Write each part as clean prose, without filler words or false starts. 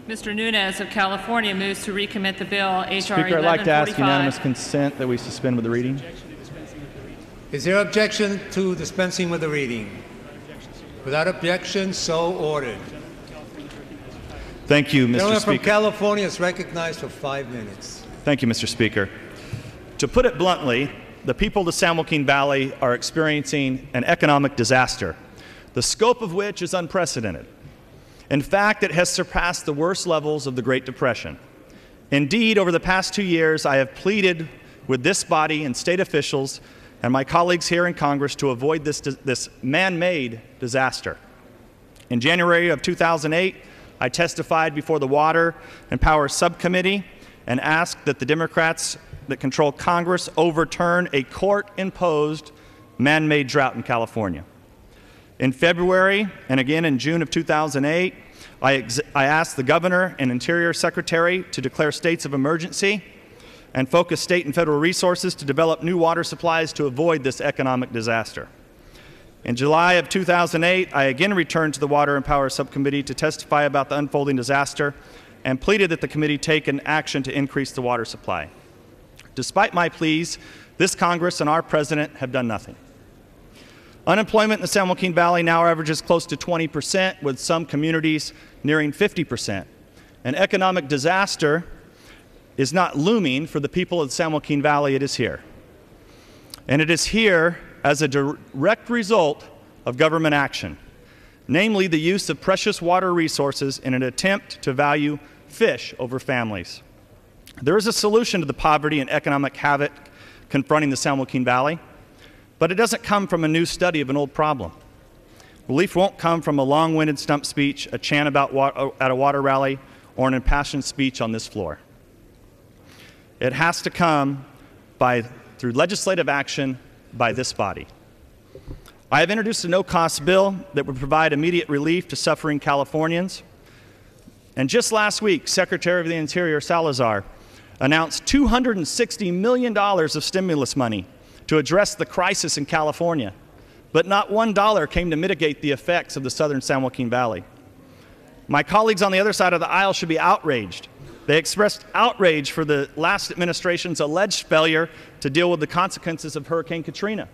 Mr. Nunes of California moves to recommit the bill H.R. 1145. Speaker, I'd like to ask unanimous consent that we suspend with the reading. Is there objection to dispensing with the reading? Without objection, so ordered. Thank you, Mr. Gentleman Speaker. from California is recognized for 5 minutes. Thank you, Mr. Speaker. To put it bluntly, the people of the San Joaquin Valley are experiencing an economic disaster, the scope of which is unprecedented. In fact, it has surpassed the worst levels of the Great Depression. Indeed, over the past 2 years, I have pleaded with this body and state officials and my colleagues here in Congress to avoid this man-made disaster. In January of 2008, I testified before the Water and Power Subcommittee and asked that the Democrats that control Congress overturn a court-imposed man-made drought in California. In February and again in June of 2008, I asked the Governor and Interior Secretary to declare states of emergency and focus state and federal resources to develop new water supplies to avoid this economic disaster. In July of 2008, I again returned to the Water and Power Subcommittee to testify about the unfolding disaster and pleaded that the committee take an action to increase the water supply. Despite my pleas, this Congress and our President have done nothing. Unemployment in the San Joaquin Valley now averages close to 20%, with some communities nearing 50%. An economic disaster is not looming for the people of the San Joaquin Valley, it is here. And it is here as a direct result of government action, namely the use of precious water resources in an attempt to value fish over families. There is a solution to the poverty and economic havoc confronting the San Joaquin Valley, but it doesn't come from a new study of an old problem. Relief won't come from a long-winded stump speech, a chant about at a water rally, or an impassioned speech on this floor. It has to come through legislative action by this body. I have introduced a no-cost bill that would provide immediate relief to suffering Californians. And just last week, Secretary of the Interior Salazar announced $260 million of stimulus money to address the crisis in California, but not $1 came to mitigate the effects of the southern San Joaquin Valley. My colleagues on the other side of the aisle should be outraged. They expressed outrage for the last administration's alleged failure to deal with the consequences of Hurricane Katrina.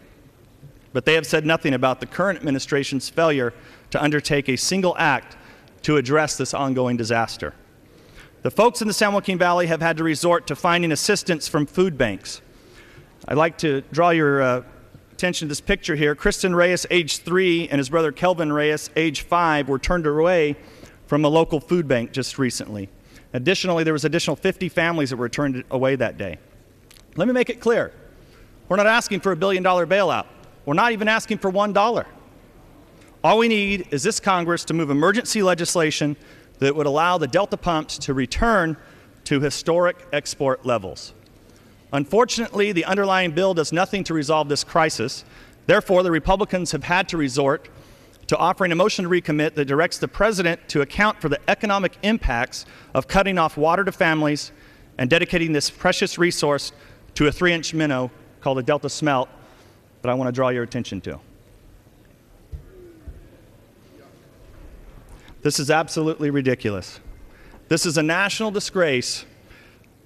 But they have said nothing about the current administration's failure to undertake a single act to address this ongoing disaster. The folks in the San Joaquin Valley have had to resort to finding assistance from food banks. I'd like to draw your attention to this picture here. Kristen Reyes, age 3, and his brother Kelvin Reyes, age 5, were turned away from a local food bank just recently. Additionally, there was additional 50 families that were turned away that day. Let me make it clear. We're not asking for a $1 billion bailout. We're not even asking for $1. All we need is this Congress to move emergency legislation that would allow the Delta pumps to return to historic export levels. Unfortunately, the underlying bill does nothing to resolve this crisis. Therefore, the Republicans have had to resort to offering a motion to recommit that directs the President to account for the economic impacts of cutting off water to families and dedicating this precious resource to a 3-inch minnow called the Delta Smelt that I want to draw your attention to. This is absolutely ridiculous. This is a national disgrace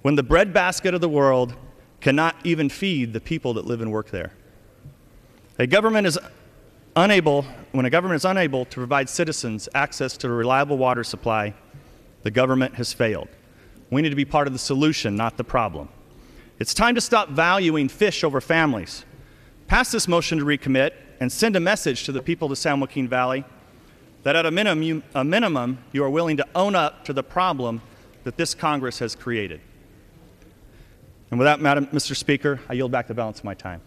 when the breadbasket of the world cannot even feed the people that live and work there. When a government is unable to provide citizens access to a reliable water supply, the government has failed. We need to be part of the solution, not the problem. It's time to stop valuing fish over families. Pass this motion to recommit and send a message to the people of the San Joaquin Valley that at a minimum you are willing to own up to the problem that this Congress has created. And with that, Mr. Speaker, I yield back the balance of my time.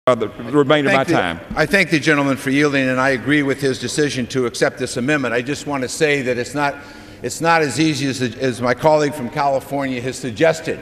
The remainder of my time. I thank the gentleman for yielding, and I agree with his decision to accept this amendment. I just want to say that it's not as easy as my colleague from California has suggested.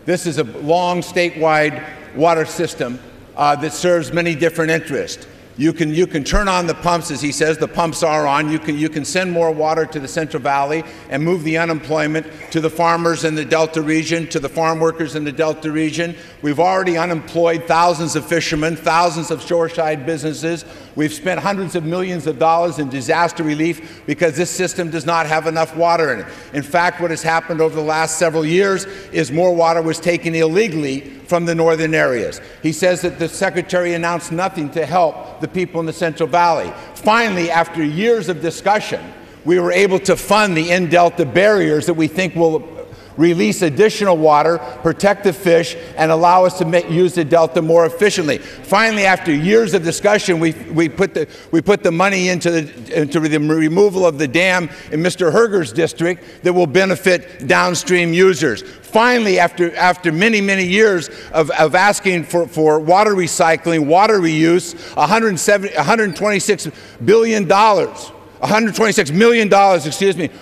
This is a long statewide water system that serves many different interests. You can turn on the pumps, as he says. The pumps are on. You can send more water to the Central Valley and move the unemployment to the farmers in the Delta region, to the farm workers in the Delta region. We've already unemployed thousands of fishermen, thousands of shoreside businesses. We've spent hundreds of millions of dollars in disaster relief because this system does not have enough water in it. In fact, what has happened over the last several years is more water was taken illegally from the northern areas. He says that the Secretary announced nothing to help the people in the Central Valley. Finally, after years of discussion, we were able to fund the in-Delta barriers that we think will release additional water, protect the fish, and allow us to use the Delta more efficiently. Finally, after years of discussion, we put the money into the removal of the dam in Mr. Herger's district that will benefit downstream users. Finally, after many years of asking for water recycling, water reuse, $126 million,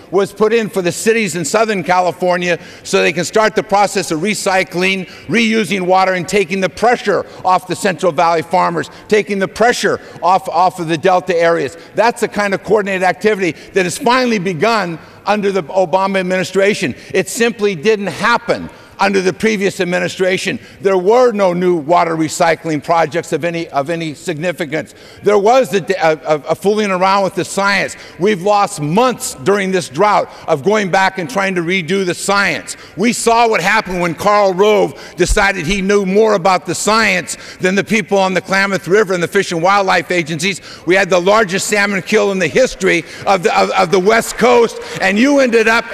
was put in for the cities in Southern California so they can start the process of recycling, reusing water, and taking the pressure off the Central Valley farmers, taking the pressure off of the Delta areas. That's the kind of coordinated activity that has finally begun under the Obama administration. It simply didn't happen under the previous administration. There were no new water recycling projects of any significance. There was a fooling around with the science. We've lost months during this drought of going back and trying to redo the science. We saw what happened when Karl Rove decided he knew more about the science than the people on the Klamath River and the Fish and Wildlife agencies. We had the largest salmon kill in the history of the West Coast, and you ended up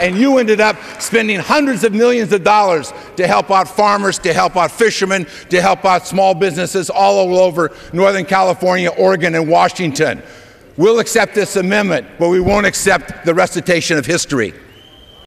spending hundreds of millions of dollars to help out farmers, to help out fishermen, to help out small businesses all over Northern California, Oregon, and Washington. We'll accept this amendment, but we won't accept the recitation of history.